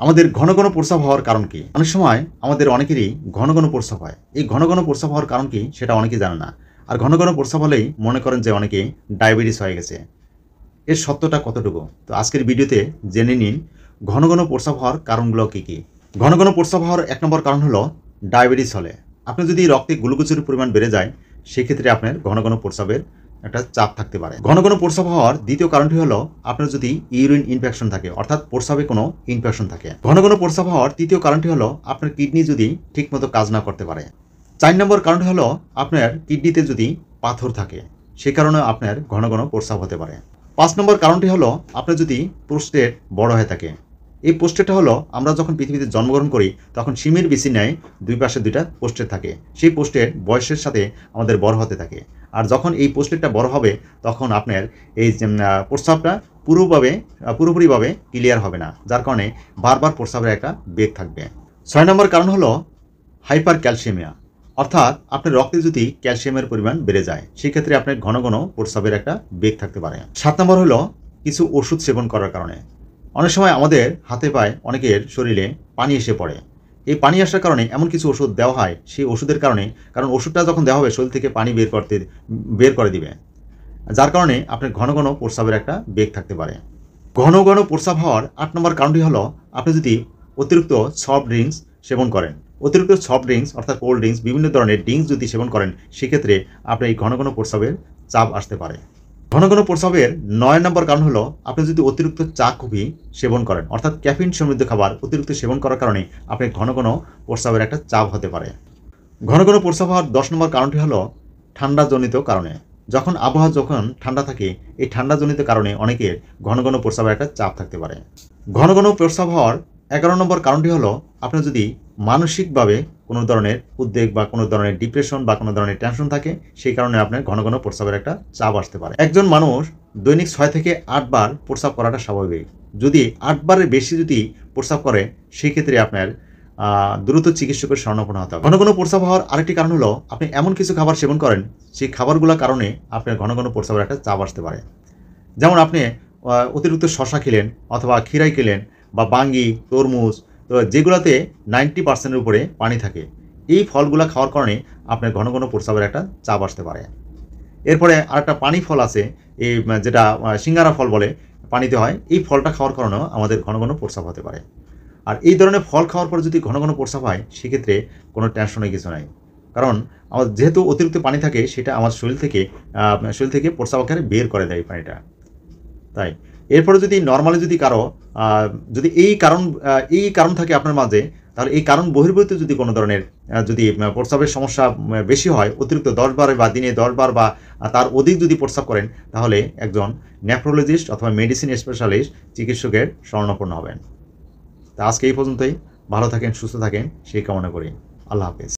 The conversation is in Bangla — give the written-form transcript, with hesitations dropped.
আমাদের ঘন ঘন প্রস্রাব হওয়ার কারণ কি? অনেক সময় আমাদের অনেকেরই ঘন ঘন প্রস্রাব হয়। এই ঘন ঘন প্রস্রাব হওয়ার কারণ কি সেটা অনেকেই জানে না। আর ঘন ঘন প্রস্রাব হলেই মনে করেন যে অনেকেই ডায়াবেটিস হয়ে গেছে। এর সত্যটা কতটুকু? তো আজকের ভিডিওতে জেনে নিন ঘন ঘন প্রস্রাব হওয়ার কারণগুলো কি কি। ঘন ঘন প্রস্রাব হওয়ার ১ নম্বর কারণ হলো ডায়াবেটিস হলে। আপনার যদি রক্তে গ্লুকোজের পরিমাণ বেড়ে যায় সেক্ষেত্রে আপনার ঘন ঘন প্রস্রাবের একটা চাপ থাকতে পারে। ঘন ঘন প্রস্রাব হওয়ার দ্বিতীয় কারণটি হলো আপনার যদি ইউরিন ইনফেকশন থাকে, অর্থাৎ প্রস্রাবে কোনো ইনফেকশন থাকে। ঘন ঘন প্রস্রাব হওয়ার তৃতীয় কারণটি হলো আপনার কিডনি যদি ঠিকমতো কাজ না করতে পারে। ৪ নম্বর কারণটি হলো আপনার কিডনিতে যদি পাথর থাকে, সে কারণে আপনার ঘন ঘন প্রস্রাব হতে পারে। ৫ নম্বর কারণটি হলো আপনার যদি প্রোস্টেট বড় হয়ে থাকে। এই প্রোস্টেটটা হলো আমরা যখন পৃথিবীতে জন্মগ্রহণ করি তখন শিমের বিচি ন্যায় দুই পাশে দুইটা প্রোস্টেট থাকে। সেই প্রোস্টেট বয়সের সাথে আমাদের বড় হতে থাকে। আর যখন এই প্রোস্টেটটা বড় হবে তখন আপনার এই প্রস্রাবটা পুরোপুরিভাবে ক্লিয়ার হবে না, যার কারণে বারবার প্রস্রাবের একটা বেগ থাকবে। ৬ নম্বর কারণ হলো হাইপার ক্যালসিয়ামিয়া, অর্থাৎ আপনার রক্তে যদি ক্যালসিয়ামের পরিমাণ বেড়ে যায় সেক্ষেত্রে আপনার ঘন ঘন প্রস্রাবের একটা বেগ থাকতে পারে। ৭ নম্বর হলো কিছু ওষুধ সেবন করার কারণে। অনেক সময় আমাদের হাতে পায়ে অনেকের শরীরে পানি এসে পড়ে। এই পানি আসার কারণে এমন কিছু ওষুধ দেওয়া হয়, সেই ওষুধের কারণে, কারণ ওষুধটা যখন দেওয়া হবে শরীর থেকে পানি বের করে দিবে, যার কারণে আপনার ঘন ঘন প্রস্রাবের একটা বেগ থাকতে পারে। ঘন ঘন প্রস্রাব হওয়ার ৮ নম্বর কারণটি হলো আপনি যদি অতিরিক্ত সফট ড্রিঙ্কস সেবন করেন। অতিরিক্ত সফট ড্রিঙ্কস অর্থাৎ কোল্ড ড্রিঙ্কস, বিভিন্ন ধরনের ড্রিঙ্কস যদি সেবন করেন সেক্ষেত্রে আপনার এই ঘন ঘন প্রস্রাবের চাপ আসতে পারে। ঘন ঘন প্রস্রাবের ৯ নম্বর কারণ হলো আপনি যদি অতিরিক্ত চা কফি সেবন করেন, অর্থাৎ ক্যাফিন সমৃদ্ধ খাবার অতিরিক্ত সেবন করার কারণে আপনি ঘন ঘন প্রস্রাবের একটা চাপ হতে পারে। ঘন ঘন প্রস্রাব হওয়ার ১০ নম্বর কারণটি হলো ঠান্ডাজনিত কারণে। যখন আবহাওয়া ঠান্ডা থাকে, এই ঠান্ডাজনিত কারণে অনেকের ঘন ঘন প্রস্রাবের একটা চাপ থাকতে পারে। ঘন ঘন প্রস্রাব হওয়ার ১১ নম্বর কারণটি হলো আপনার যদি মানসিকভাবে কোনো ধরনের উদ্বেগ বা কোনো ধরনের ডিপ্রেশন বা কোনো ধরনের টেনশন থাকে, সেই কারণে আপনার ঘন ঘন প্রস্রাবের একটা চাপ আসতে পারে। একজন মানুষ দৈনিক ৬ থেকে ৮ বার প্রস্রাব করাটা স্বাভাবিক। যদি ৮ বারের বেশি যদি প্রস্রাব করে সেক্ষেত্রে আপনার দ্রুত চিকিৎসকের শরণাপন্ন হতে হবে। ঘন ঘন প্রস্রাব হওয়ার আরেকটি কারণ হলো আপনি এমন কিছু খাবার সেবন করেন, সেই খাবারগুলোর কারণে আপনার ঘন ঘন প্রস্রাবের একটা চাপ আসতে পারে। যেমন আপনি অতিরিক্ত শশা খেলেন অথবা খিরাই খেলেন বা বাঙ্গি, তরমুজ, তো যেগুলোতে 90% উপরে পানি থাকে, এই ফলগুলো খাওয়ার কারণে আপনার ঘন ঘন প্রস্রাবের একটা চাপ আসতে পারে। এরপরে আরেকটা পানি ফল আছে, এই যেটা সিঙ্গারা ফল বলে, পানিতে হয়। এই ফলটা খাওয়ার কারণেও আমাদের ঘন ঘন প্রস্রাব হতে পারে। আর এই ধরনের ফল খাওয়ার পর যদি ঘন ঘন প্রস্রাব হয় সেক্ষেত্রে কোনো টেনশনের কিছু নাই, কারণ আমাদের যেহেতু অতিরিক্ত পানি থাকে সেটা আমার শরীর থেকে প্রস্রাব আকারে বের করে দেয় পানিটা। তাই এরপরে যদি নর্মালি যদি কারো যদি এই কারণ থাকে আপনার মাঝে, তাহলে এই কারণ বহির্ভূত যদি কোনো ধরনের যদি প্রস্রাবের সমস্যা বেশি হয়, অতিরিক্ত ১০ বার বা দিনে ১০ বার বা তার অধিক যদি প্রস্রাব করেন, তাহলে একজন নেফ্রোলজিস্ট অথবা মেডিসিন স্পেশালিস্ট চিকিৎসকের শরণাপন্ন হবেন। তা আজকে এই পর্যন্তই। ভালো থাকেন, সুস্থ থাকেন সেই কামনা করি। আল্লাহ হাফেজ।